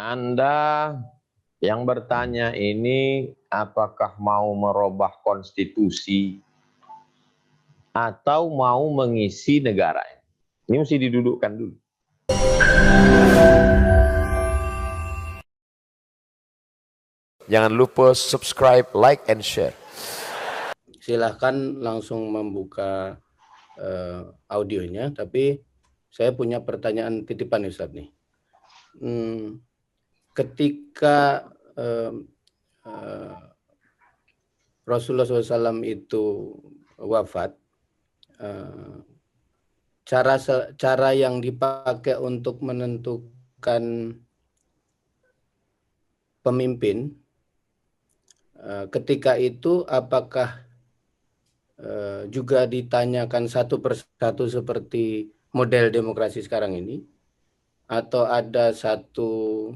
Anda yang bertanya ini apakah mau merubah konstitusi atau mau mengisi negara? Ini mesti didudukkan dulu. Jangan lupa subscribe, like, and share. Silahkan langsung membuka audionya, tapi saya punya pertanyaan titipan Ustadz nih. Ketika Rasulullah SAW itu wafat, cara yang dipakai untuk menentukan pemimpin ketika itu apakah juga ditanyakan satu persatu seperti model demokrasi sekarang ini, atau ada satu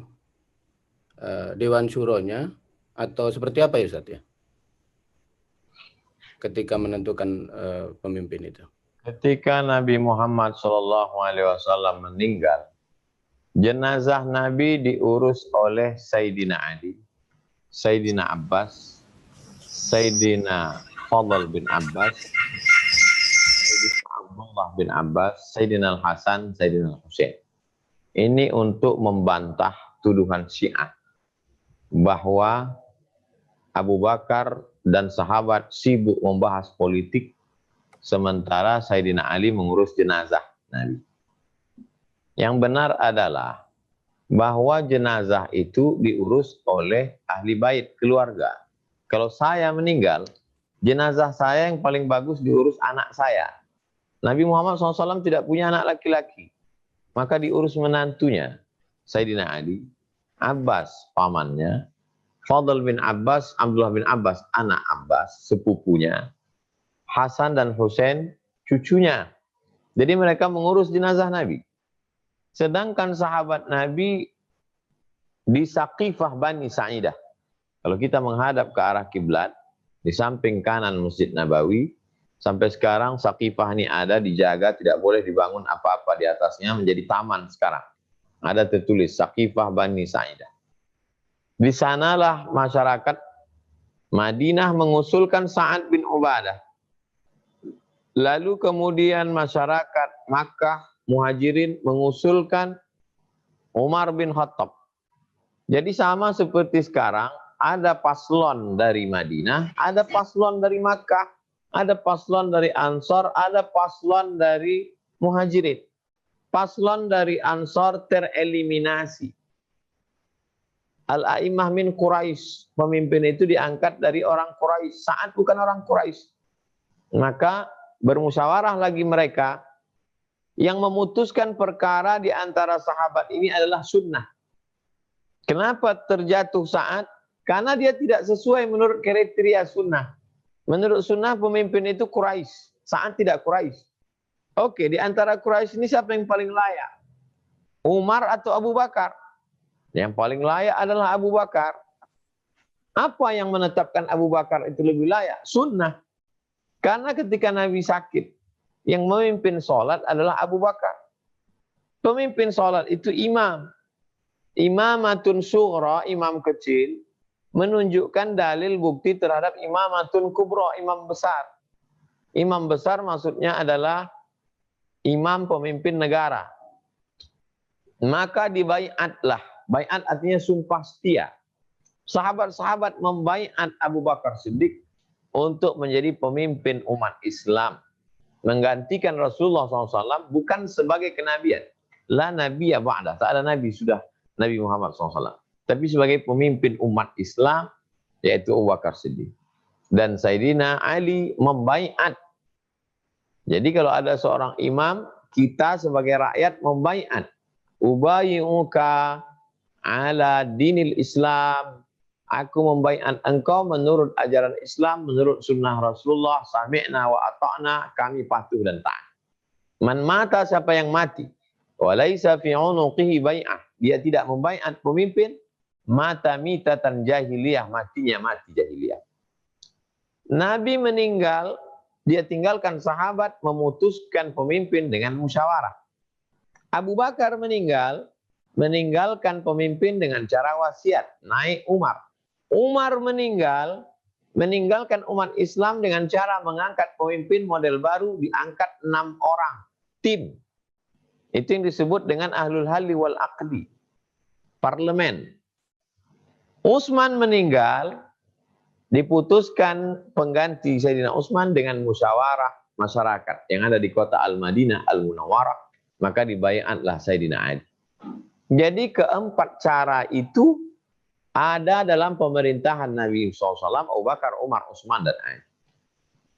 dewan syuronya, atau seperti apa ya Ustaz ya ketika menentukan pemimpin itu? Ketika Nabi Muhammad SAW meninggal, jenazah Nabi diurus oleh Sayyidina Ali, Sayyidina Abbas, Sayyidina Fadl bin Abbas, Sayyidina Abdullah bin Abbas, Sayyidina Al-Hasan, Sayyidina Al-Husain. Ini untuk membantah tuduhan Syiah bahwa Abu Bakar dan sahabat sibuk membahas politik sementara Sayyidina Ali mengurus jenazah Nabi. Yang benar adalah bahwa jenazah itu diurus oleh ahli bait keluarga. Kalau saya meninggal, jenazah saya yang paling bagus diurus anak saya. Nabi Muhammad SAW tidak punya anak laki-laki, maka diurus menantunya, Sayyidina Ali, Abbas pamannya, Fadl bin Abbas, Abdullah bin Abbas, anak Abbas, sepupunya, Hasan dan Husain, cucunya. Jadi mereka mengurus jenazah Nabi. Sedangkan sahabat Nabi di Saqifah Bani Sa'idah. Kalau kita menghadap ke arah kiblat, di samping kanan Masjid Nabawi, sampai sekarang Saqifah ini ada, dijaga, tidak boleh dibangun apa-apa di atasnya, menjadi taman sekarang. Ada tertulis Saqifah Bani Sa'idah. Di sanalah masyarakat Madinah mengusulkan Sa'ad bin Ubadah. Lalu kemudian masyarakat Makkah, Muhajirin mengusulkan Umar bin Khattab. Jadi sama seperti sekarang, ada paslon dari Madinah, ada paslon dari Makkah, ada paslon dari Ansor, ada paslon dari Muhajirin. Paslon dari Ansor tereliminasi. Al-A'imah min Quraisy, pemimpin itu diangkat dari orang Quraisy. Sa'ad bukan orang Quraisy. Maka bermusyawarah lagi mereka, yang memutuskan perkara di antara sahabat ini adalah sunnah. Kenapa terjatuh Sa'ad? Karena dia tidak sesuai menurut kriteria sunnah. Menurut sunnah pemimpin itu Quraisy, Sa'ad tidak Quraisy. Oke, di antara Quraisy ini siapa yang paling layak? Umar atau Abu Bakar? Yang paling layak adalah Abu Bakar. Apa yang menetapkan Abu Bakar itu lebih layak? Sunnah. Karena ketika Nabi sakit, yang memimpin sholat adalah Abu Bakar. Pemimpin sholat itu imam. Imamatun sughra, imam kecil, menunjukkan dalil bukti terhadap imamatun kubra, imam besar. Imam besar maksudnya adalah imam pemimpin negara. Maka dibaiatlah. Baiat artinya sumpah setia. Sahabat-sahabat membaiat Abu Bakar Siddiq untuk menjadi pemimpin umat Islam. Menggantikan Rasulullah SAW bukan sebagai kenabian. La nabiyya ba'dah. Tak ada nabi sudah Nabi Muhammad SAW. Tapi sebagai pemimpin umat Islam, yaitu Abu Bakar Siddiq. Dan Sayyidina Ali membaiat. Jadi kalau ada seorang imam, kita sebagai rakyat membaiat. Ubayyuka ala dinil Islam. Aku membaiat engkau menurut ajaran Islam, menurut sunnah Rasulullah, sami'na wa ata'na, kami patuh dan taat. Man mata, siapa yang mati, walaysa fi unuqihi bai'ah, dia tidak membaiat pemimpin, mata mitatan jahiliyah, matinya mati jahiliyah. Nabi meninggal, dia tinggalkan sahabat memutuskan pemimpin dengan musyawarah. Abu Bakar meninggal, meninggalkan pemimpin dengan cara wasiat, naik Umar. Umar meninggalkan umat Islam dengan cara mengangkat pemimpin model baru, diangkat 6 orang, tim. Itu yang disebut dengan ahlul halli wal aqdi, parlemen. Utsman meninggal, diputuskan pengganti Sayyidina Utsman dengan musyawarah masyarakat yang ada di kota Al-Madinah Al-Munawwarah, maka dibayatlah Sayyidina Ali. Jadi keempat cara itu ada dalam pemerintahan Nabi SAW, Abu Bakar, Umar, Utsman, dan Ali.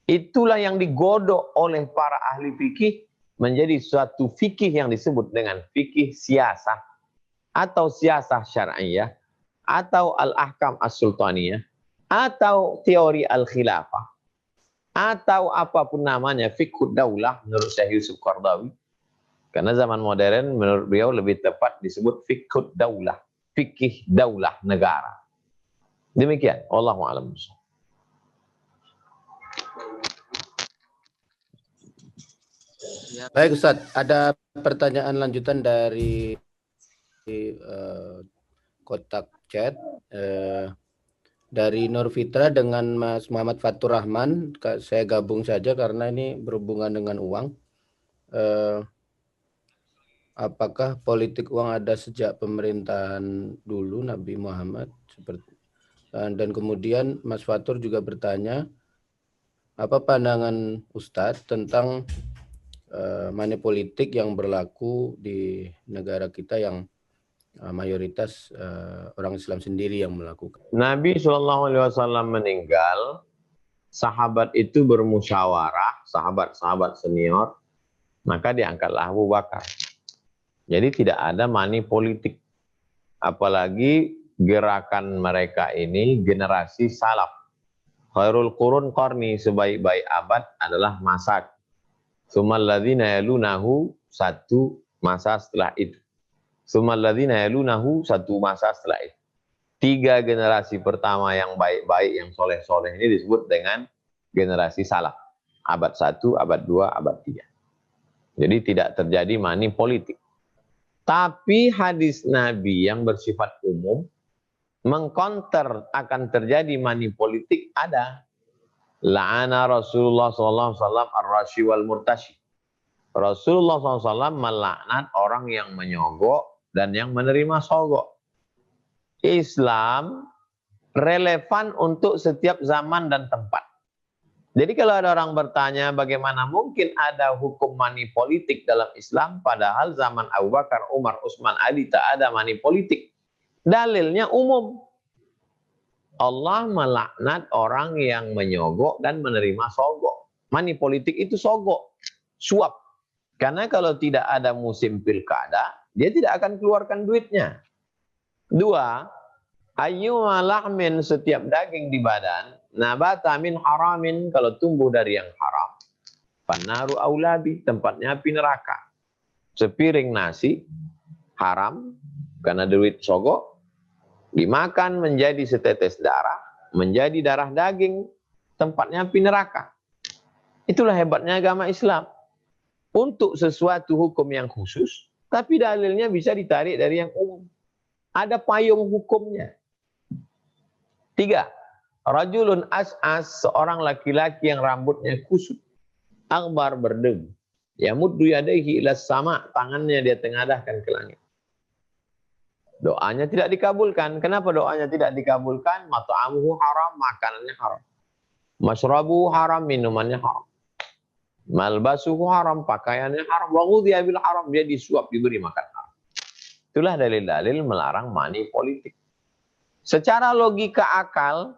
Itulah yang digodok oleh para ahli fikih menjadi suatu fikih yang disebut dengan fikih siasah atau siasah syar'iyah atau al-ahkam as-sultaniyah atau teori al-khilafah atau apapun namanya, fiqhud daulah menurut Syekh Yusuf Qaradawi. Karena zaman modern menurut beliau lebih tepat disebut fiqhud daulah, fikih daulah negara. Demikian, wallahu a'lam. Baik Ustaz, ada pertanyaan lanjutan dari kotak chat dari Nur Fitra dengan Mas Muhammad Fatur Rahman. Saya gabung saja karena ini berhubungan dengan uang. Apakah politik uang ada sejak pemerintahan dulu Nabi Muhammad? Dan kemudian Mas Fatur juga bertanya, apa pandangan Ustadz tentang money politik yang berlaku di negara kita yang mayoritas orang Islam sendiri yang melakukan? Nabi SAW meninggal, sahabat itu bermusyawarah, sahabat-sahabat senior, maka diangkatlah Abu Bakar. Jadi tidak ada money politik. Apalagi gerakan mereka ini generasi salaf. Khairul qurun qarni, sebaik-baik abad adalah masa. Tsummal ladzina yalunahu, satu masa setelah itu. Tsummal ladzina yalunahu, satu masa setelah itu. 3 generasi pertama yang baik-baik, yang soleh-soleh ini disebut dengan generasi salaf. Abad 1, abad 2, abad 3. Jadi tidak terjadi money politik. Tapi hadis Nabi yang bersifat umum mengkonter akan terjadi money politik ada. La'ana Rasulullah SAW ar-rashi wal murtashi. Rasulullah SAW melaknat orang yang menyogok dan yang menerima sogok. Islam relevan untuk setiap zaman dan tempat. Jadi kalau ada orang bertanya bagaimana mungkin ada hukum money politik dalam Islam padahal zaman Abu Bakar, Umar, Utsman, Ali tak ada money politik. Dalilnya umum. Allah melaknat orang yang menyogok dan menerima sogok. Money politik itu sogok, suap. Karena kalau tidak ada musim pilkada, dia tidak akan keluarkan duitnya. 2, ayyuma lahmin, setiap daging di badan, nabata min haramin, kalau tumbuh dari yang haram, pannaru aulabi, tempatnya api neraka. Sepiring nasi haram karena duit sogok, dimakan menjadi setetes darah, menjadi darah daging, tempatnya api neraka. Itulah hebatnya agama Islam. Untuk sesuatu hukum yang khusus, tapi dalilnya bisa ditarik dari yang umum. Ada payung hukumnya. 3, rajulun as'as, seorang laki-laki yang rambutnya kusut, akbar, berdebu, yamuddu yadaihi ilas sama, tangannya dia tengadahkan ke langit. Doanya tidak dikabulkan. Kenapa doanya tidak dikabulkan? Mat'amuhu haram, makanannya haram. Masyrabuhu haram, minumannya haram. Malbasuhu haram, pakaiannya haram. Wa ghudhiya bil haram, dia disuap, diberi makan haram. Itulah dalil-dalil melarang money politik. Secara logika akal,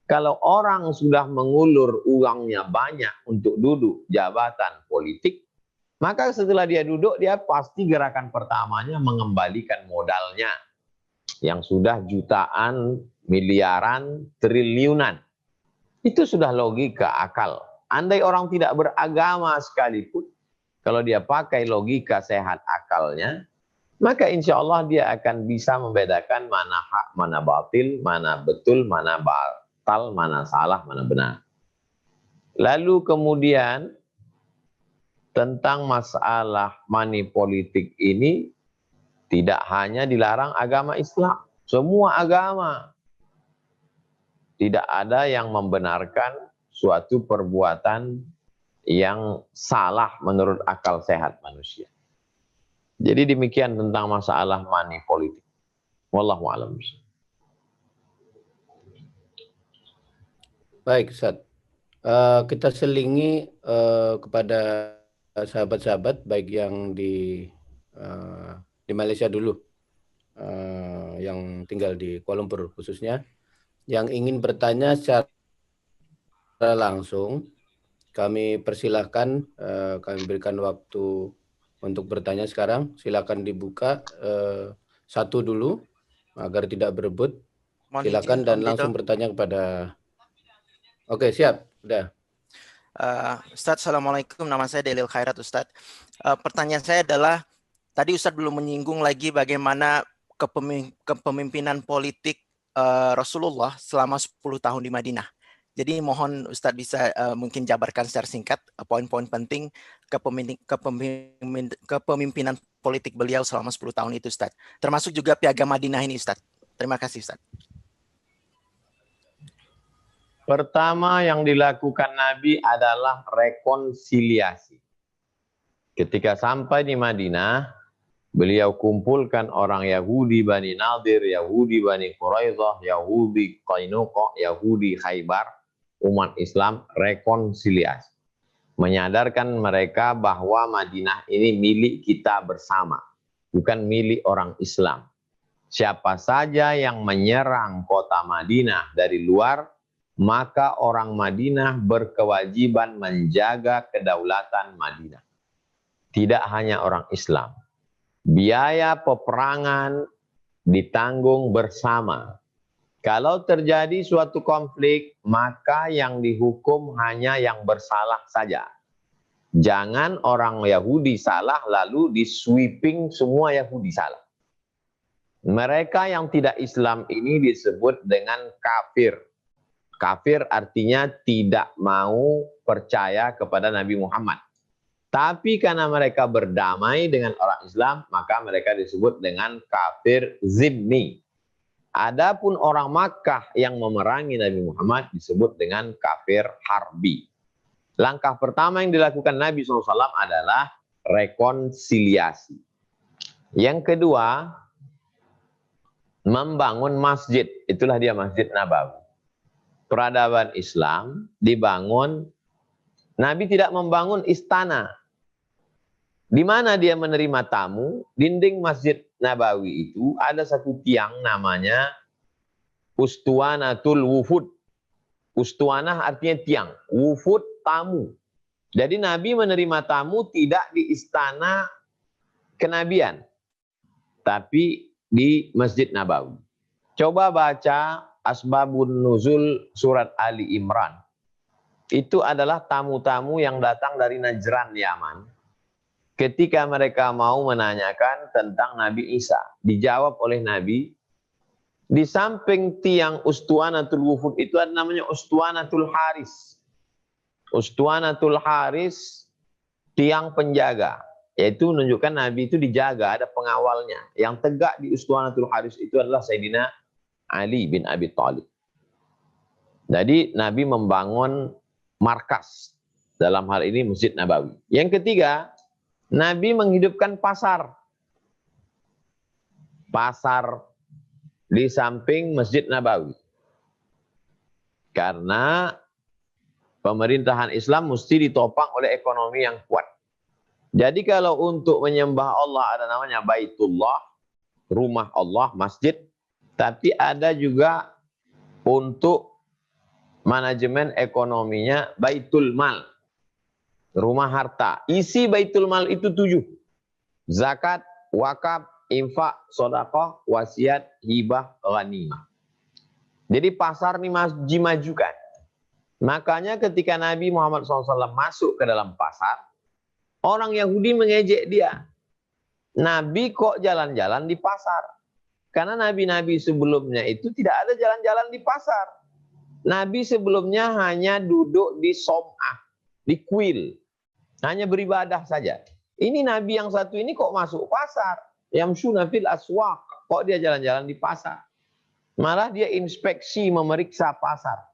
kalau orang sudah mengulur uangnya banyak untuk duduk jabatan politik, maka setelah dia duduk, dia pasti gerakan pertamanya mengembalikan modalnya yang sudah jutaan, miliaran, triliunan. Itu sudah logika akal. Andai orang tidak beragama sekalipun, kalau dia pakai logika sehat akalnya, maka insya Allah dia akan bisa membedakan mana hak, mana batil, mana betul, mana batal, mana salah, mana benar. Lalu kemudian tentang masalah money politik ini Tidak hanya dilarang agama Islam, semua agama. Tidak ada yang membenarkan suatu perbuatan yang salah menurut akal sehat manusia. Jadi demikian tentang masalah money politik. Wallahu a'lam. Baik, Ustaz. Kita selingi kepada sahabat-sahabat baik yang di Malaysia dulu, yang tinggal di Kuala Lumpur khususnya, yang ingin bertanya secara langsung, kami persilahkan, kami berikan waktu untuk bertanya sekarang. Silakan dibuka satu dulu agar tidak berebut. Silakan dan langsung bertanya kepada. Oke, siap. Udah. Ustadz, Assalamualaikum. Nama saya Delil Khairat, Ustadz. Pertanyaan saya adalah, tadi Ustadz belum menyinggung lagi bagaimana kepemimpinan politik Rasulullah selama 10 tahun di Madinah. Jadi mohon Ustadz bisa mungkin jabarkan secara singkat poin-poin penting kepemimpinan politik beliau selama 10 tahun itu, Ustadz. Termasuk juga Piagam Madinah ini, Ustadz. Terima kasih, Ustadz. Pertama yang dilakukan Nabi adalah rekonsiliasi. Ketika sampai di Madinah, beliau kumpulkan orang Yahudi Bani Nadir, Yahudi Bani Quraidah, Yahudi Qainuqa, Yahudi Khaybar, umat Islam rekonsiliasi. Menyadarkan mereka bahwa Madinah ini milik kita bersama, bukan milik orang Islam. Siapa saja yang menyerang kota Madinah dari luar, maka orang Madinah berkewajiban menjaga kedaulatan Madinah. Tidak hanya orang Islam. Biaya peperangan ditanggung bersama. Kalau terjadi suatu konflik, maka yang dihukum hanya yang bersalah saja. Jangan orang Yahudi salah lalu di-sweeping semua Yahudi salah. Mereka yang tidak Islam ini disebut dengan kafir. Kafir artinya tidak mau percaya kepada Nabi Muhammad. Tapi karena mereka berdamai dengan orang Islam, maka mereka disebut dengan kafir zimmi. Adapun orang Makkah yang memerangi Nabi Muhammad disebut dengan kafir harbi. Langkah pertama yang dilakukan Nabi SAW adalah rekonsiliasi. Yang kedua, membangun masjid. Itulah dia Masjid Nabawi. Peradaban Islam dibangun, Nabi tidak membangun istana. Di mana dia menerima tamu, dinding Masjid Nabawi itu ada satu tiang namanya Ustuanatul Wufud. Ustuanah artinya tiang, wufud tamu. Jadi Nabi menerima tamu tidak di istana kenabian, tapi di Masjid Nabawi. Coba baca Asbabun Nuzul surat Ali Imran. Itu adalah tamu-tamu yang datang dari Najran, Yaman. Ketika mereka mau menanyakan tentang Nabi Isa, dijawab oleh Nabi, di samping tiang Ustuanatul Wufud itu ada namanya Ustuanatul Haris. Ustuanatul Haris, tiang penjaga. Yaitu menunjukkan Nabi itu dijaga, ada pengawalnya. Yang tegak di Ustuanatul Haris itu adalah Sayyidina Ali bin Abi Thalib. Jadi Nabi membangun markas. Dalam hal ini Masjid Nabawi. Yang ketiga, Nabi menghidupkan pasar. Pasar di samping Masjid Nabawi. Karena pemerintahan Islam mesti ditopang oleh ekonomi yang kuat. Jadi kalau untuk menyembah Allah ada namanya Baitullah, rumah Allah, masjid. Tapi ada juga untuk manajemen ekonominya Baitul Mal, rumah harta. Isi Baitul Mal itu 7. Zakat, wakaf, infak, sedekah, wasiat, hibah, ghanimah. Jadi pasar ini dimajukan. Makanya ketika Nabi Muhammad SAW masuk ke dalam pasar, orang Yahudi mengejek dia. Nabi kok jalan-jalan di pasar? Karena nabi-nabi sebelumnya itu tidak ada jalan-jalan di pasar. Nabi sebelumnya hanya duduk di som'ah, di kuil. Hanya beribadah saja. Ini Nabi yang satu ini kok masuk pasar? Yamshuna fil aswaq. Kok dia jalan-jalan di pasar? Malah dia inspeksi, memeriksa pasar.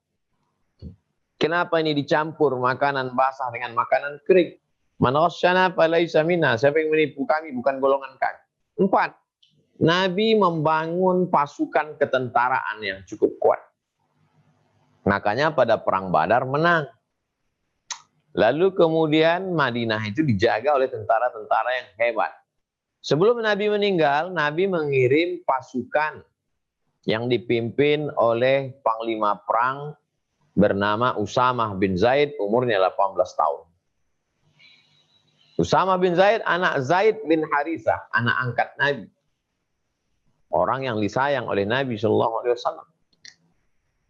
Kenapa ini dicampur makanan basah dengan makanan kering? Man ghasyana falaysa minna. Siapa yang menipu kami bukan golongan kami. 4. Nabi membangun pasukan ketentaraan yang cukup kuat. Makanya pada perang Badar menang. Lalu kemudian Madinah itu dijaga oleh tentara-tentara yang hebat. Sebelum Nabi meninggal, Nabi mengirim pasukan yang dipimpin oleh panglima perang bernama Usamah bin Zaid, umurnya 18 tahun. Usamah bin Zaid, anak Zaid bin Harithah, anak angkat Nabi. Orang yang disayang oleh Nabi SAW.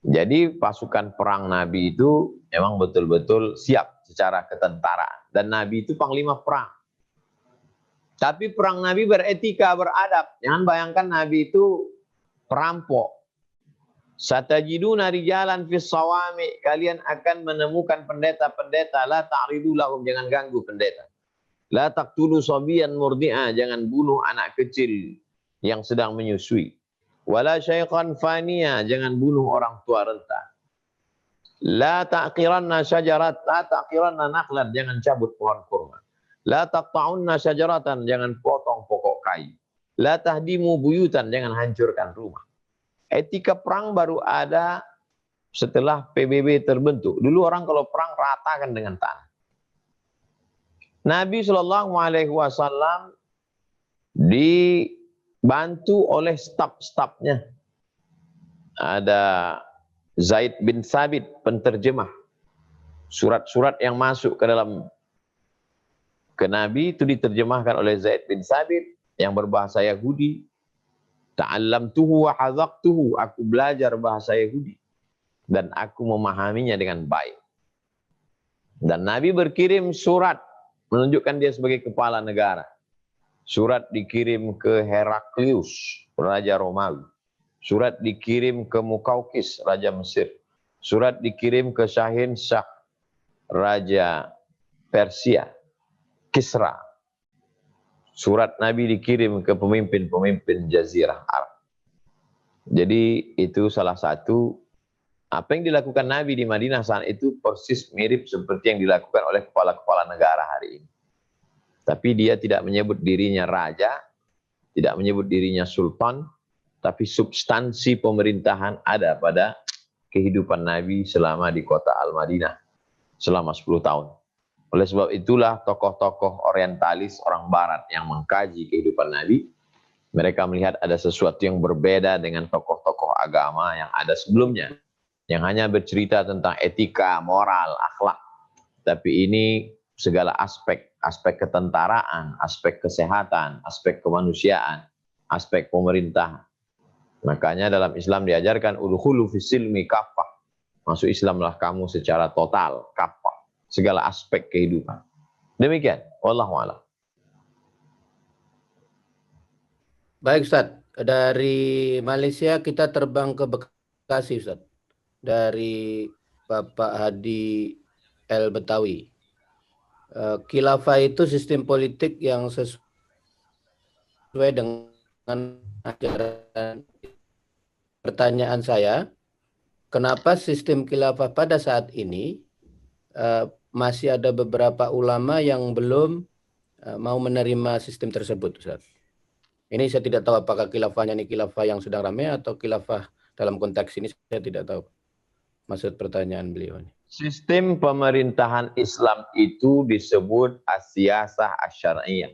Jadi pasukan perang Nabi itu memang betul-betul siap secara ketentaraan. Dan Nabi itu panglima perang. Tapi perang Nabi beretika, beradab. Jangan bayangkan Nabi itu perampok. Satajiduna rijalan fis sawami. Kalian akan menemukan pendeta-pendeta. La ta'ridu lahum. Jangan ganggu pendeta. La taqtulu sabiyan murdi'a. Jangan bunuh anak kecil yang sedang menyusui. Wala syaikhan faniya. Jangan bunuh orang tua renta. La ta'qiranna syajarat. La ta'qiranna nakhlan. Jangan cabut pohon kurma. La taqta'unna syajaratan. Jangan potong pokok kayu. La tahdimu buyutan. Jangan hancurkan rumah. Etika perang baru ada setelah PBB terbentuk. Dulu orang kalau perang ratakan dengan tanah. Nabi SAW dibantu oleh staf-stafnya. Ada Zaid bin Thabit, penterjemah. Surat-surat yang masuk ke Nabi itu diterjemahkan oleh Zaid bin Thabit yang berbahasa Yahudi. Ta'allamtuhu wa hazaqtuhu. Aku belajar bahasa Yahudi dan aku memahaminya dengan baik. Dan Nabi berkirim surat menunjukkan dia sebagai kepala negara. Surat dikirim ke Heraklius, Raja Romawi. Surat dikirim ke Mukaukis, Raja Mesir. Surat dikirim ke Shahin Shah, Raja Persia, Kisra. Surat Nabi dikirim ke pemimpin-pemimpin Jazirah Arab. Jadi itu salah satu apa yang dilakukan Nabi di Madinah saat itu persis mirip seperti yang dilakukan oleh kepala-kepala negara hari ini. Tapi dia tidak menyebut dirinya raja, tidak menyebut dirinya sultan, tapi substansi pemerintahan ada pada kehidupan Nabi selama di kota Al-Madinah selama 10 tahun. Oleh sebab itulah tokoh-tokoh orientalis orang barat yang mengkaji kehidupan Nabi, mereka melihat ada sesuatu yang berbeda dengan tokoh-tokoh agama yang ada sebelumnya, yang hanya bercerita tentang etika, moral, akhlak. Tapi ini segala aspek, aspek ketentaraan, aspek kesehatan, aspek kemanusiaan, aspek pemerintahan. Makanya dalam Islam diajarkan udkhulu fis-silmi kaffah. Masuk Islamlah kamu secara total, kaffah, segala aspek kehidupan. Demikian, wallahu a'lam. Baik Ustaz, dari Malaysia kita terbang ke Bekasi Ustaz. Dari Bapak Hadi El Betawi. Khilafah itu sistem politik yang sesuai dengan ajaran. Pertanyaan saya, kenapa sistem khilafah pada saat ini masih ada beberapa ulama yang belum mau menerima sistem tersebut, Ustaz? Ini saya tidak tahu apakah khilafahnya ini khilafah yang sedang ramai atau khilafah dalam konteks ini, saya tidak tahu. Maksud pertanyaan beliau ini. Sistem pemerintahan Islam itu disebut as-siyasah asy-syar'iyyah.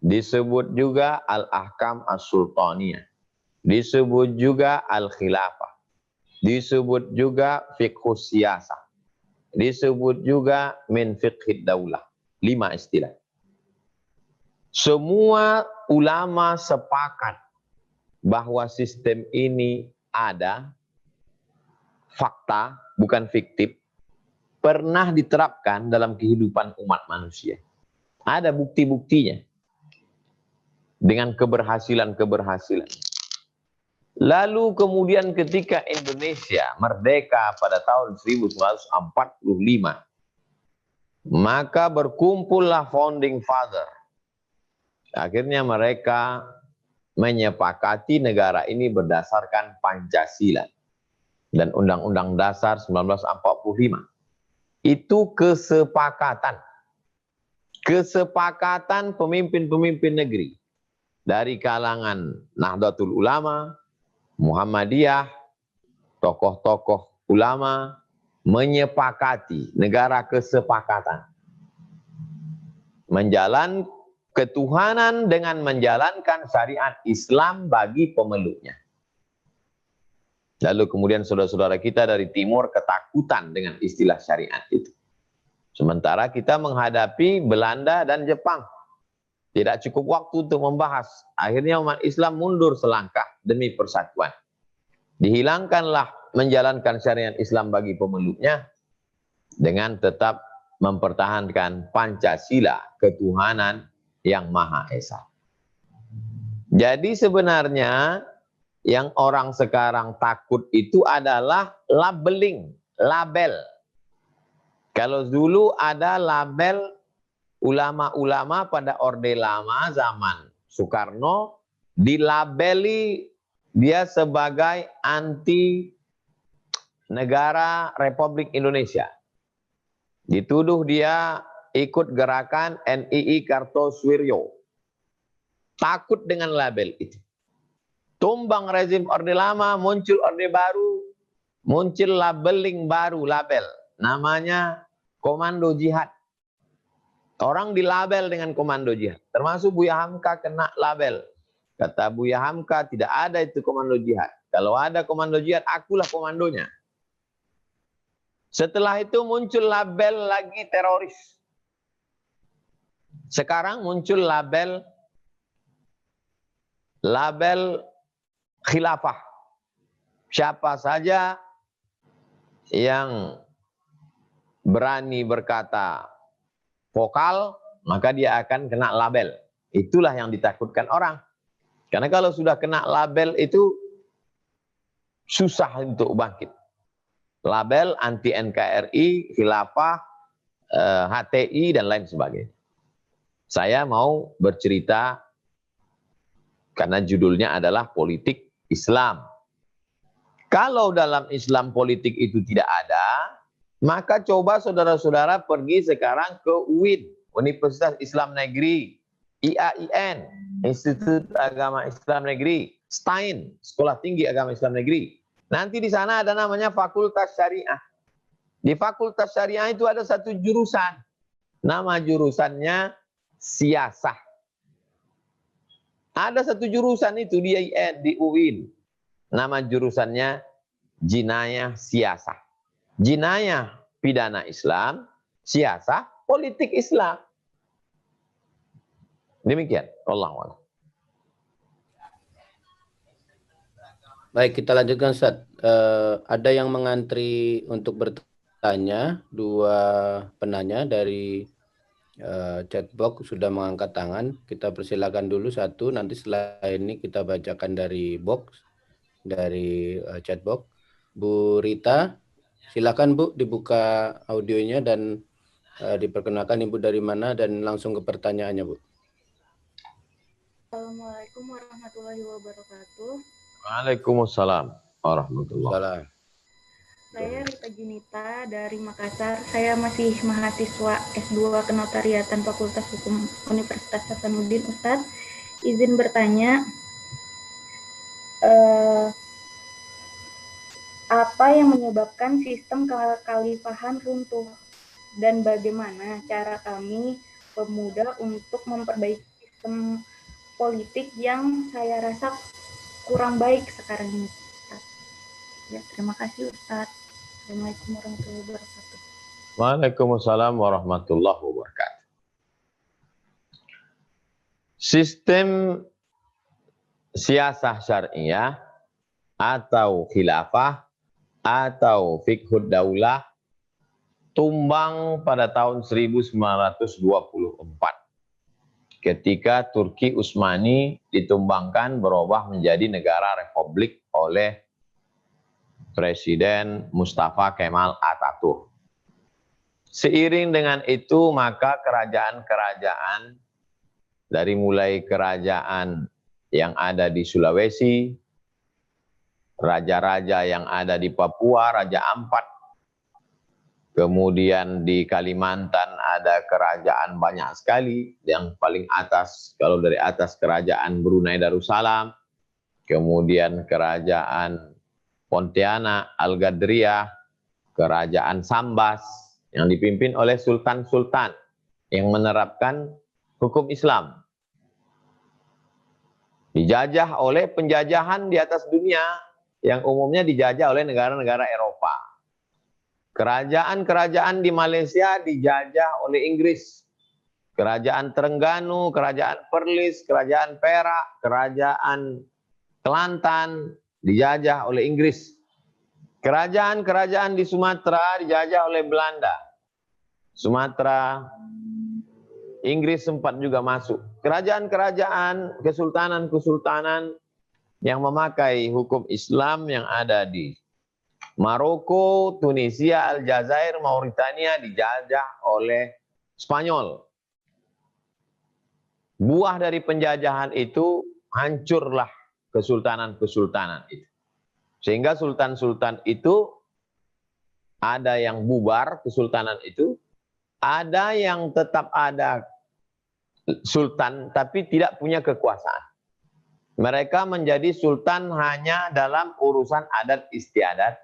Disebut juga al-ahkam as-sultaniyah. Disebut juga al-khilafah. Disebut juga fiqhus siyasah. Disebut juga min fiqhid daulah. 5 istilah. Semua ulama sepakat bahwa sistem ini ada, fakta, bukan fiktif, pernah diterapkan dalam kehidupan umat manusia. Ada bukti-buktinya. Dengan keberhasilan-keberhasilan. Lalu kemudian ketika Indonesia merdeka pada tahun 1945, maka berkumpullah founding father. Akhirnya mereka menyepakati negara ini berdasarkan Pancasila dan Undang-Undang Dasar 1945. Itu kesepakatan. Kesepakatan pemimpin-pemimpin negeri. Dari kalangan Nahdlatul Ulama, Muhammadiyah, tokoh-tokoh ulama, menyepakati negara kesepakatan. Menjalankan ketuhanan dengan menjalankan syariat Islam bagi pemeluknya. Lalu kemudian saudara-saudara kita dari timur ketakutan dengan istilah syariat itu. Sementara kita menghadapi Belanda dan Jepang. Tidak cukup waktu untuk membahas. Akhirnya umat Islam mundur selangkah demi persatuan. Dihilangkanlah menjalankan syariat Islam bagi pemeluknya dengan tetap mempertahankan Pancasila, ketuhanan yang Maha Esa. Jadi sebenarnya yang orang sekarang takut itu adalah labeling, label. Kalau dulu ada label ulama-ulama pada Orde Lama zaman Soekarno, dilabeli dia sebagai anti negara Republik Indonesia. Dituduh dia ikut gerakan NII Kartosuwiryo. Takut dengan label itu. Tumbang rezim Orde Lama, muncul Orde Baru, muncul labeling baru, label. Namanya Komando Jihad. Orang dilabel dengan Komando Jihad. Termasuk Buya Hamka kena label. Kata Buya Hamka, tidak ada itu Komando Jihad. Kalau ada Komando Jihad, akulah komandonya. Setelah itu muncul label lagi teroris. Sekarang muncul label khilafah. Siapa saja yang berani berkata vokal, maka dia akan kena label. Itulah yang ditakutkan orang. Karena kalau sudah kena label itu susah untuk bangkit. Label anti NKRI, khilafah, HTI, dan lain sebagainya. Saya mau bercerita karena judulnya adalah politik Islam. Kalau dalam Islam politik itu tidak ada, maka coba saudara-saudara pergi sekarang ke UIN, Universitas Islam Negeri, IAIN, Institut Agama Islam Negeri, STAIN, Sekolah Tinggi Agama Islam Negeri. Nanti di sana ada namanya Fakultas Syariah. Di Fakultas Syariah itu ada satu jurusan. Nama jurusannya Siasah. Ada satu jurusan itu di IAIN, di UIN. Nama jurusannya Jinayah Siasah. Jinayah pidana Islam, siasah politik Islam. Demikian. Wallahu a'lam. Baik, kita lanjutkan, Ustaz. Ada yang mengantri untuk bertanya, dua penanya dari chatbox sudah mengangkat tangan. Kita persilakan dulu satu, nanti setelah ini kita bacakan dari box, dari chatbox. Bu Rita, silakan Bu, dibuka audionya dan diperkenalkan Ibu dari mana dan langsung ke pertanyaannya, Bu. Assalamualaikum warahmatullahi wabarakatuh. Waalaikumsalam warahmatullahi wabarakatuh. Saya Rita Junita dari Makassar. Saya masih mahasiswa S2 Kenotariatan Fakultas Hukum Universitas Hasanuddin. Ustadz, izin bertanya, apa yang menyebabkan sistem kekhalifahan runtuh dan bagaimana cara kami pemuda untuk memperbaiki sistem politik yang saya rasa kurang baik sekarang ini, Ustaz. Ya, terima kasih, Ustaz. Assalamualaikum warahmatullahi wabarakatuh. Waalaikumsalam warahmatullahi wabarakatuh. Sistem siasah syariah atau khilafah atau fiqhud daulah tumbang pada tahun 1924 ketika Turki Utsmani ditumbangkan berubah menjadi negara republik oleh Presiden Mustafa Kemal Atatürk. Seiring dengan itu maka kerajaan-kerajaan dari mulai kerajaan yang ada di Sulawesi, raja-raja yang ada di Papua, Raja Ampat, kemudian di Kalimantan ada kerajaan banyak sekali, yang paling atas, kalau dari atas kerajaan Brunei Darussalam, kemudian kerajaan Pontianak, Al-Gadriyah, kerajaan Sambas, yang dipimpin oleh sultan-sultan yang menerapkan hukum Islam. Dijajah oleh penjajahan di atas dunia, yang umumnya dijajah oleh negara-negara Eropa. Kerajaan-kerajaan di Malaysia dijajah oleh Inggris. Kerajaan Terengganu, kerajaan Perlis, kerajaan Perak, kerajaan Kelantan dijajah oleh Inggris. Kerajaan-kerajaan di Sumatera dijajah oleh Belanda. Sumatera, Inggris sempat juga masuk. Kerajaan-kerajaan, kesultanan-kesultanan yang memakai hukum Islam yang ada di Maroko, Tunisia, Aljazair, Mauritania dijajah oleh Spanyol. Buah dari penjajahan itu hancurlah kesultanan-kesultanan itu. Sehingga sultan-sultan itu ada yang bubar kesultanan itu, ada yang tetap ada sultan tapi tidak punya kekuasaan. Mereka menjadi sultan hanya dalam urusan adat istiadat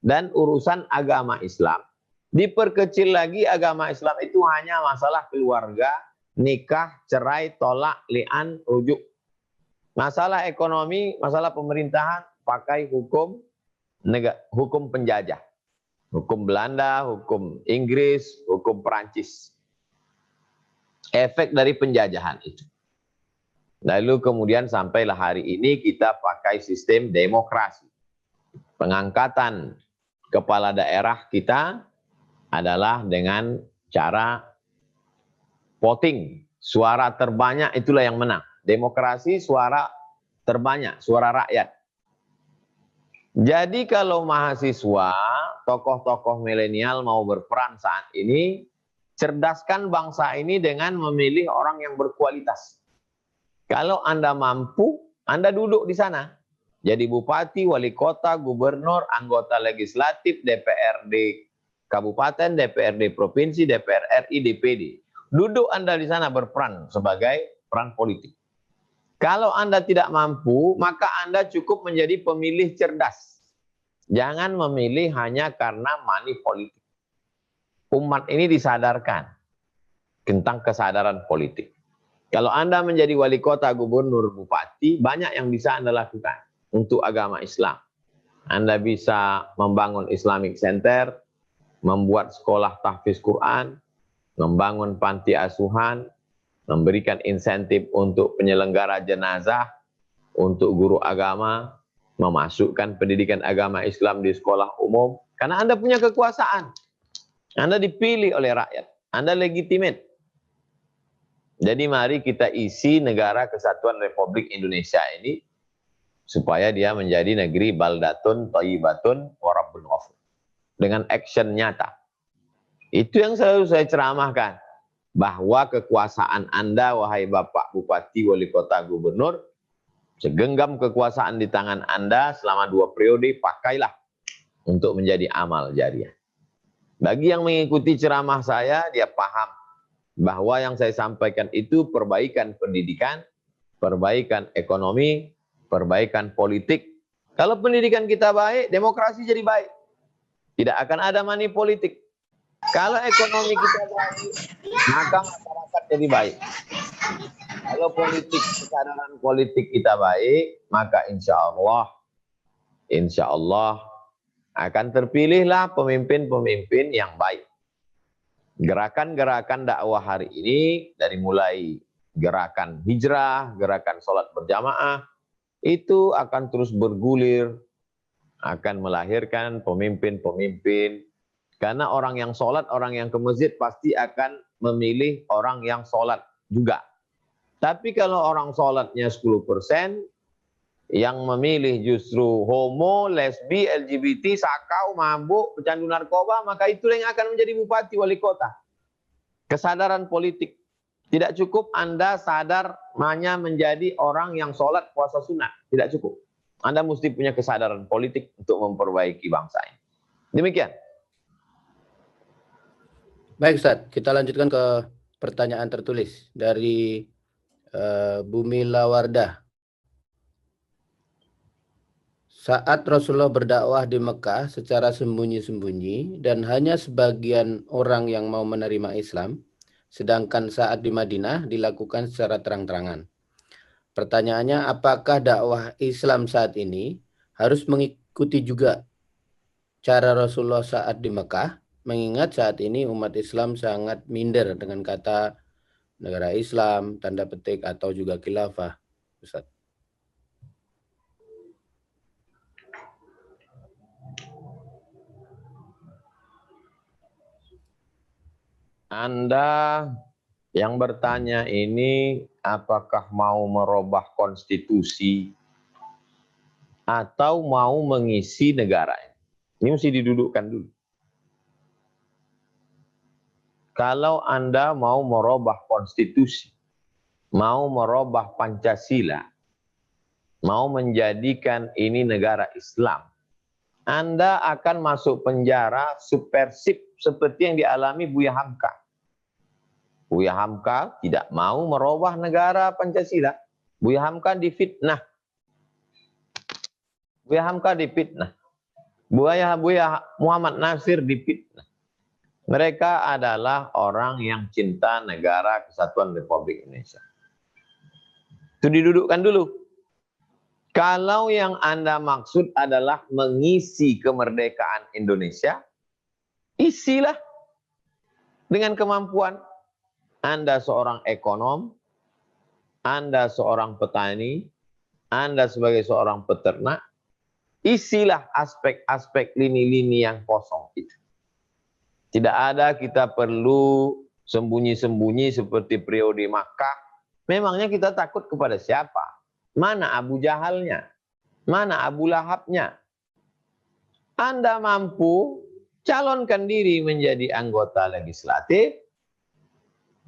dan urusan agama Islam. Diperkecil lagi agama Islam itu hanya masalah keluarga, nikah, cerai, tolak, li'an, rujuk. Masalah ekonomi, masalah pemerintahan pakai hukum penjajah. Hukum Belanda, hukum Inggris, hukum Perancis. Efek dari penjajahan itu. Lalu kemudian sampailah hari ini kita pakai sistem demokrasi. Pengangkatan kepala daerah kita adalah dengan cara voting. Suara terbanyak itulah yang menang. Demokrasi suara terbanyak, suara rakyat. Jadi kalau mahasiswa, tokoh-tokoh milenial mau berperan saat ini, cerdaskan bangsa ini dengan memilih orang yang berkualitas. Kalau Anda mampu, Anda duduk di sana. Jadi bupati, wali kota, gubernur, anggota legislatif, DPRD kabupaten, DPRD provinsi, DPR RI, DPD. Duduk Anda di sana berperan sebagai peran politik. Kalau Anda tidak mampu, maka Anda cukup menjadi pemilih cerdas. Jangan memilih hanya karena money politik. Umat ini disadarkan tentang kesadaran politik. Kalau Anda menjadi wali kota, gubernur, bupati, banyak yang bisa Anda lakukan untuk agama Islam. Anda bisa membangun Islamic Center, membuat sekolah tahfiz Quran, membangun panti asuhan, memberikan insentif untuk penyelenggara jenazah, untuk guru agama, memasukkan pendidikan agama Islam di sekolah umum. Karena Anda punya kekuasaan. Anda dipilih oleh rakyat. Anda legitimate. Jadi mari kita isi negara Kesatuan Republik Indonesia ini supaya dia menjadi negeri baldatun, thayyibatun, wa rabbun ghafur. Dengan action nyata. Itu yang selalu saya ceramahkan. Bahwa kekuasaan Anda, wahai Bapak Bupati, Wali Kota, Gubernur, segenggam kekuasaan di tangan Anda selama 2 periode, pakailah untuk menjadi amal jariah. Bagi yang mengikuti ceramah saya, dia paham bahwa yang saya sampaikan itu perbaikan pendidikan, perbaikan ekonomi, perbaikan politik. Kalau pendidikan kita baik, demokrasi jadi baik. Tidak akan ada money politik. Kalau ekonomi kita baik, maka masyarakat jadi baik. Kalau kesadaran politik kita baik, maka insya Allah akan terpilihlah pemimpin-pemimpin yang baik. Gerakan-gerakan dakwah hari ini, dari mulai gerakan hijrah, gerakan sholat berjamaah, itu akan terus bergulir, akan melahirkan pemimpin-pemimpin. Karena orang yang sholat, orang yang ke masjid pasti akan memilih orang yang sholat juga. Tapi kalau orang sholatnya 10%, yang memilih justru homo, lesbi, LGBT, sakau, mabuk, pecandu narkoba, maka itulah yang akan menjadi bupati, wali kota. Kesadaran politik. Tidak cukup Anda sadar hanya menjadi orang yang sholat puasa sunnah. Tidak cukup. Anda mesti punya kesadaran politik untuk memperbaiki bangsa ini. Demikian. Baik Ustaz, kita lanjutkan ke pertanyaan tertulis dari Bumi Lawardah. Saat Rasulullah berdakwah di Mekah secara sembunyi-sembunyi dan hanya sebagian orang yang mau menerima Islam, sedangkan saat di Madinah dilakukan secara terang-terangan. Pertanyaannya, apakah dakwah Islam saat ini harus mengikuti juga cara Rasulullah saat di Mekah? Mengingat saat ini umat Islam sangat minder dengan kata negara Islam, tanda petik, atau juga khilafah, Ustaz. Anda yang bertanya ini apakah mau merubah konstitusi atau mau mengisi negara ini? Ini mesti didudukkan dulu. Kalau Anda mau merubah konstitusi, mau merubah Pancasila, mau menjadikan ini negara Islam, Anda akan masuk penjara subversif seperti yang dialami Buya Hamka. Buya Hamka tidak mau merubah negara Pancasila. Buya Hamka difitnah. Buya Hamka difitnah. Buya Muhammad Nasir difitnah. Mereka adalah orang yang cinta negara Kesatuan Republik Indonesia. Itu didudukkan dulu. Kalau yang Anda maksud adalah mengisi kemerdekaan Indonesia, isilah dengan kemampuan. Anda seorang ekonom, Anda seorang petani, Anda sebagai seorang peternak, isilah aspek-aspek lini-lini yang kosong itu. Tidak ada kita perlu sembunyi-sembunyi seperti periode Makkah. Memangnya kita takut kepada siapa? Mana Abu Jahalnya? Mana Abu Lahabnya? Anda mampu calonkan diri menjadi anggota legislatif,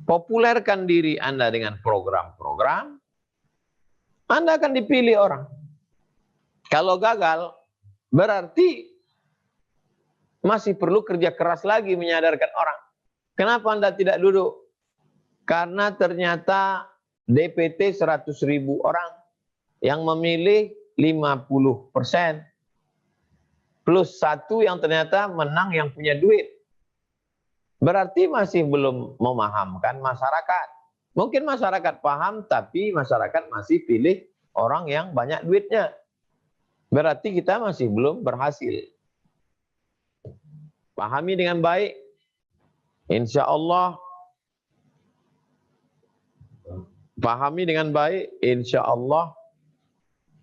populerkan diri Anda dengan program-program, Anda akan dipilih orang. Kalau gagal, berarti masih perlu kerja keras lagi menyadarkan orang. Kenapa Anda tidak duduk? Karena ternyata DPT 100.000 orang yang memilih 50%. Plus satu yang ternyata menang yang punya duit. Berarti masih belum memahamkan masyarakat. Mungkin masyarakat paham, tapi masyarakat masih pilih orang yang banyak duitnya. Berarti kita masih belum berhasil. Pahami dengan baik. Insya Allah. Pahami dengan baik, insya Allah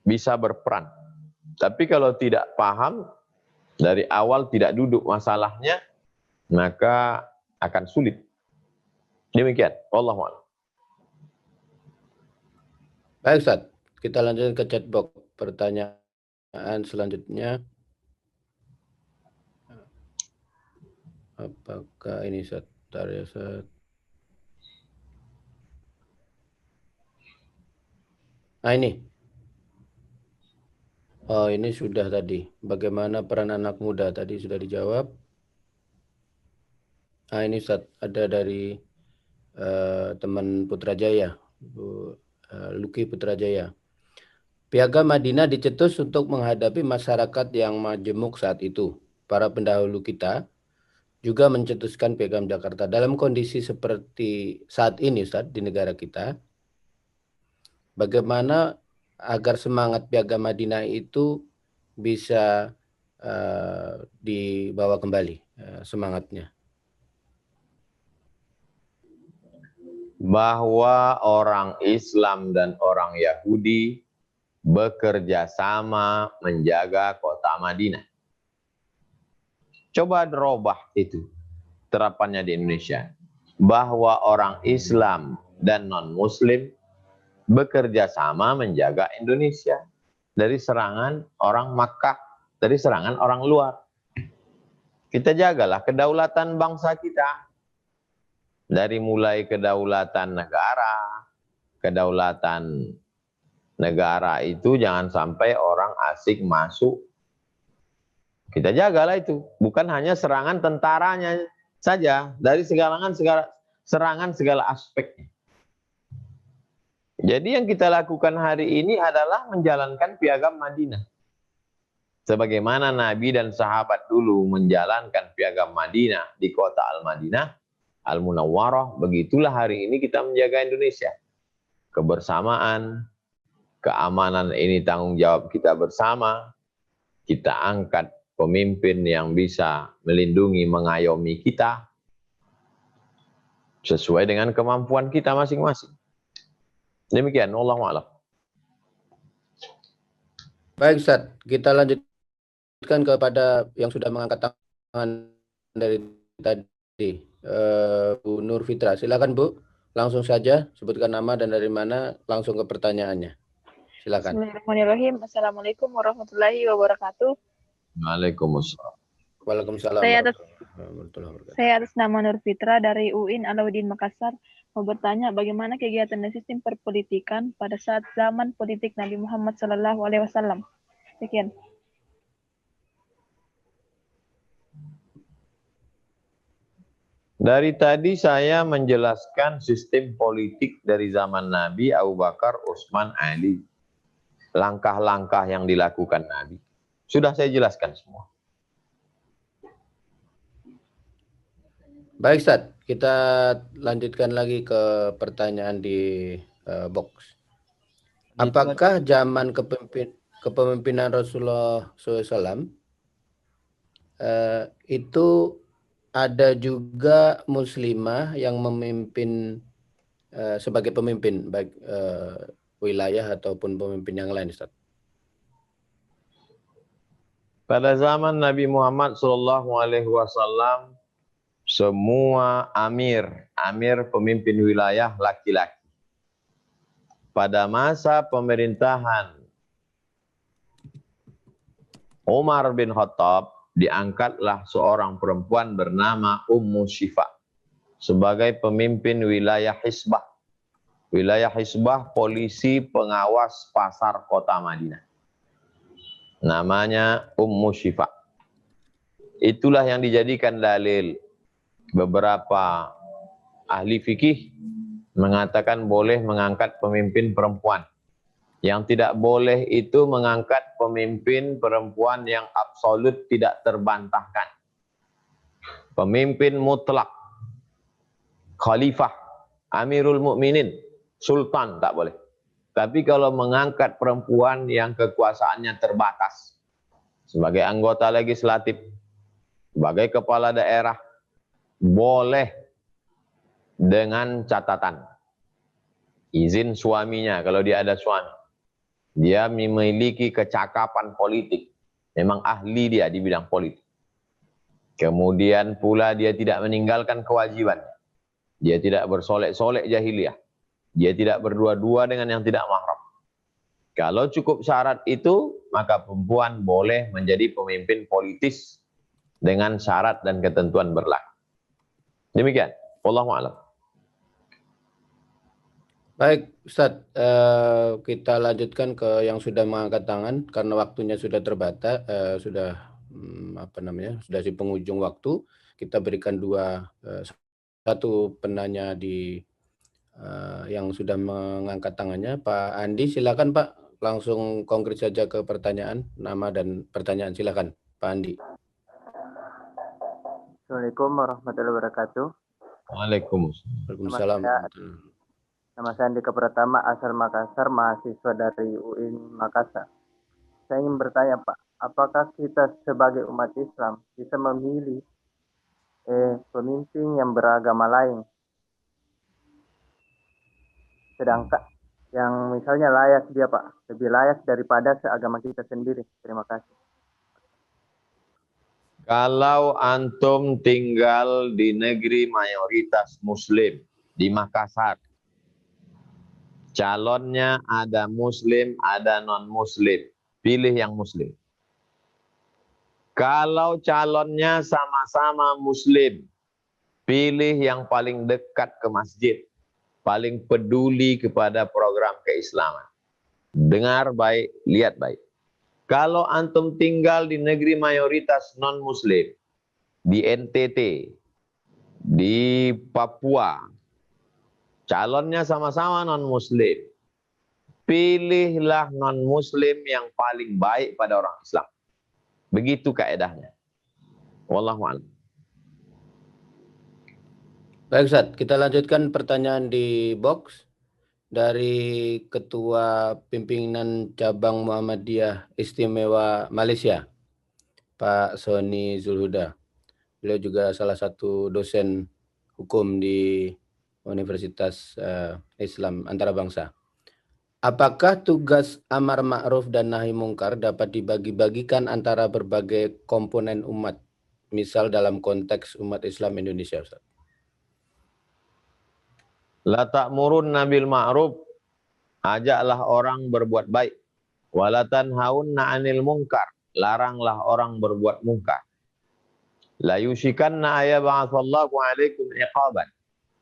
bisa berperan. Tapi kalau tidak paham, dari awal tidak duduk masalahnya, maka akan sulit. Demikian. Wallahu a'lam. Baik Ustaz, kita lanjutkan ke chatbox. Pertanyaan selanjutnya. Apakah ini Ustaz? Bentar ya Ustaz. Nah ini. Oh ini sudah tadi. Bagaimana peran anak muda? Tadi sudah dijawab. Nah ini Ustaz, ada dari teman Putrajaya, Bu Luki Putrajaya. Piagam Madinah dicetus untuk menghadapi masyarakat yang majemuk saat itu. Para pendahulu kita juga mencetuskan Piagam Jakarta. Dalam kondisi seperti saat ini Ustaz, di negara kita, bagaimana agar semangat Piagam Madinah itu bisa dibawa kembali semangatnya? Bahwa orang Islam dan orang Yahudi bekerja sama menjaga kota Madinah. Coba dirubah itu terapannya di Indonesia. Bahwa orang Islam dan non-Muslim bekerja sama menjaga Indonesia dari serangan orang Makkah, dari serangan orang luar. Kita jagalah kedaulatan bangsa kita. Dari mulai kedaulatan negara itu jangan sampai orang asing masuk. Kita jagalah itu. Bukan hanya serangan tentaranya saja, dari serangan segala aspeknya. Jadi yang kita lakukan hari ini adalah menjalankan piagam Madinah. Sebagaimana Nabi dan sahabat dulu menjalankan piagam Madinah di kota Al-Madinah, Al-Munawwarah, begitulah hari ini kita menjaga Indonesia. Kebersamaan, keamanan ini tanggung jawab kita bersama. Kita angkat pemimpin yang bisa melindungi, mengayomi kita sesuai dengan kemampuan kita masing-masing. Demikian, wallahu a'lam. Baik Ustaz, kita lanjutkan kepada yang sudah mengangkat tangan dari tadi. Bu Nur Fitra, silakan Bu. Langsung saja sebutkan nama dan dari mana, langsung ke pertanyaannya. Silakan. Bismillahirrahmanirrahim. Assalamualaikum warahmatullahi wabarakatuh. Waalaikumsalam. Waalaikumsalam. Saya atas nama Nur Fitra dari UIN Alauddin Makassar mau bertanya bagaimana kegiatan dan sistem perpolitikan pada saat zaman politik Nabi Muhammad SAW. Sekian. Dari tadi saya menjelaskan sistem politik dari zaman Nabi, Abu Bakar, Utsman, Ali. Langkah-langkah yang dilakukan Nabi. Sudah saya jelaskan semua. Baik Ustaz, kita lanjutkan lagi ke pertanyaan di box. Apakah zaman kepemimpinan Rasulullah SAW itu ada juga muslimah yang memimpin sebagai pemimpin baik wilayah ataupun pemimpin yang lain, Ustaz? Pada zaman Nabi Muhammad SAW, semua amir pemimpin wilayah laki-laki. Pada masa pemerintahan Umar bin Khattab, diangkatlah seorang perempuan bernama Ummu Syifa sebagai pemimpin wilayah Hisbah. Wilayah Hisbah, polisi pengawas pasar kota Madinah. Namanya Ummu Syifa. Itulah yang dijadikan dalil. Beberapa ahli fikih mengatakan boleh mengangkat pemimpin perempuan. Yang tidak boleh itu mengangkat pemimpin perempuan yang absolut tidak terbantahkan. Pemimpin mutlak, khalifah, amirul mukminin, sultan tak boleh. Tapi kalau mengangkat perempuan yang kekuasaannya terbatas, sebagai anggota legislatif, sebagai kepala daerah, boleh dengan catatan izin suaminya kalau dia ada suami. Dia memiliki kecakapan politik. Memang ahli dia di bidang politik. Kemudian pula dia tidak meninggalkan kewajiban. Dia tidak bersolek-solek jahiliyah. Dia tidak berdua-dua dengan yang tidak mahram. Kalau cukup syarat itu, maka perempuan boleh menjadi pemimpin politis dengan syarat dan ketentuan berlaku. Demikian. Wallahu a'lam. Baik, Ustaz, kita lanjutkan ke yang sudah mengangkat tangan karena waktunya sudah terbatas, sudah di penghujung waktu. Kita berikan satu penanya yang sudah mengangkat tangannya, Pak Andi. Silakan Pak, langsung konkret saja ke pertanyaan, nama dan pertanyaan. Silakan, Pak Andi. Assalamualaikum warahmatullahi wabarakatuh. Waalaikumsalam. Nama saya Andika Pratama, asal Makassar, mahasiswa dari UIN Makassar. Saya ingin bertanya Pak, apakah kita sebagai umat Islam bisa memilih pemimpin yang beragama lain? Sedangkan yang misalnya layak dia Pak, lebih layak daripada seagama kita sendiri. Terima kasih. Kalau antum tinggal di negeri mayoritas muslim, di Makassar, calonnya ada muslim, ada non-muslim, pilih yang muslim. Kalau calonnya sama-sama muslim, Pilih yang paling dekat ke masjid, paling peduli kepada program keislaman. Dengar baik, lihat baik. Kalau antum tinggal di negeri mayoritas non-muslim, di NTT, di Papua, calonnya sama-sama non-muslim, pilihlah non-muslim yang paling baik pada orang Islam. Begitu kaedahnya. Wallahu a'lam. Baik Ustaz, kita lanjutkan pertanyaan di box dari Ketua Pimpinan Cabang Muhammadiyah Istimewa Malaysia, Pak Sony Zulhuda. Beliau juga salah satu dosen hukum di Universitas Islam Antarabangsa. Apakah tugas amar ma'ruf dan nahi mungkar dapat dibagi-bagikan antara berbagai komponen umat, misal dalam konteks umat Islam Indonesia, Ustaz? La ta'murunna bil ma'ruf, ajaklah orang berbuat baik. Wala tanhaunna 'anil munkar, laranglah orang berbuat mungkar. La yushikanna ayab'atsallahu 'alaikum iqaban.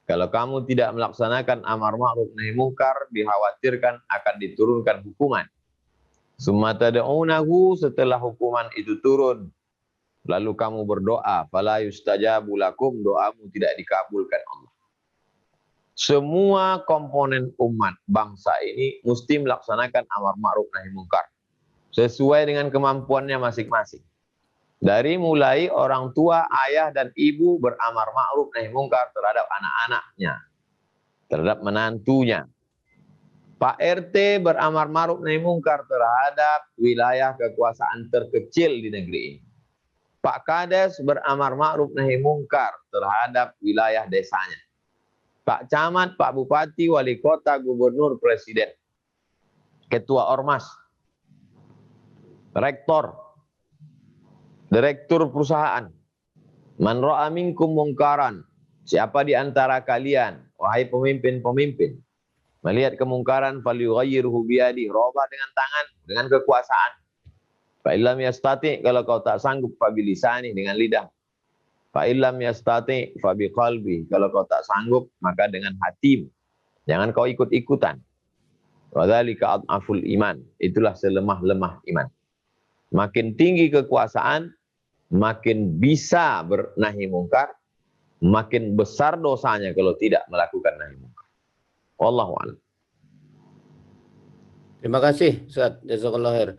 Kalau kamu tidak melaksanakan amar ma'ruf nahi mungkar, dikhawatirkan akan diturunkan hukuman. Summa tad'unahu, setelah hukuman itu turun, lalu kamu berdoa, fala yustajabu lakum, doamu tidak dikabulkan Allah. Semua komponen umat bangsa ini mesti melaksanakan amar ma'ruf nahi mungkar sesuai dengan kemampuannya masing-masing. Dari mulai orang tua, ayah dan ibu beramar ma'ruf nahi mungkar terhadap anak-anaknya, terhadap menantunya. Pak RT beramar ma'ruf nahi mungkar terhadap wilayah kekuasaan terkecil di negeri ini. Pak Kades beramar ma'ruf nahi mungkar terhadap wilayah desanya. Pak Camat, Pak Bupati, Wali Kota, Gubernur, Presiden, Ketua Ormas, Rektor, Direktur perusahaan. Man ra'a minkum mungkaran, siapa di antara kalian, wahai pemimpin-pemimpin, melihat kemungkaran, falyughayyirhu biyadihi, robah dengan tangan, dengan kekuasaan. Fa illam yastati, kalau kau tak sanggup, fa bilisani, dengan lidah. Fa illam yastati fa biqalbi, kalau kau tak sanggup maka dengan hatimu. Jangan kau ikut-ikutan. Wa dzalika adhaful iman, itulah selemah-lemah iman. Makin tinggi kekuasaan, makin bisa bernahi mungkar, makin besar dosanya kalau tidak melakukan nahi mungkar. Wallahu a'lam. Terima kasih Ustaz, jazakallahu khair.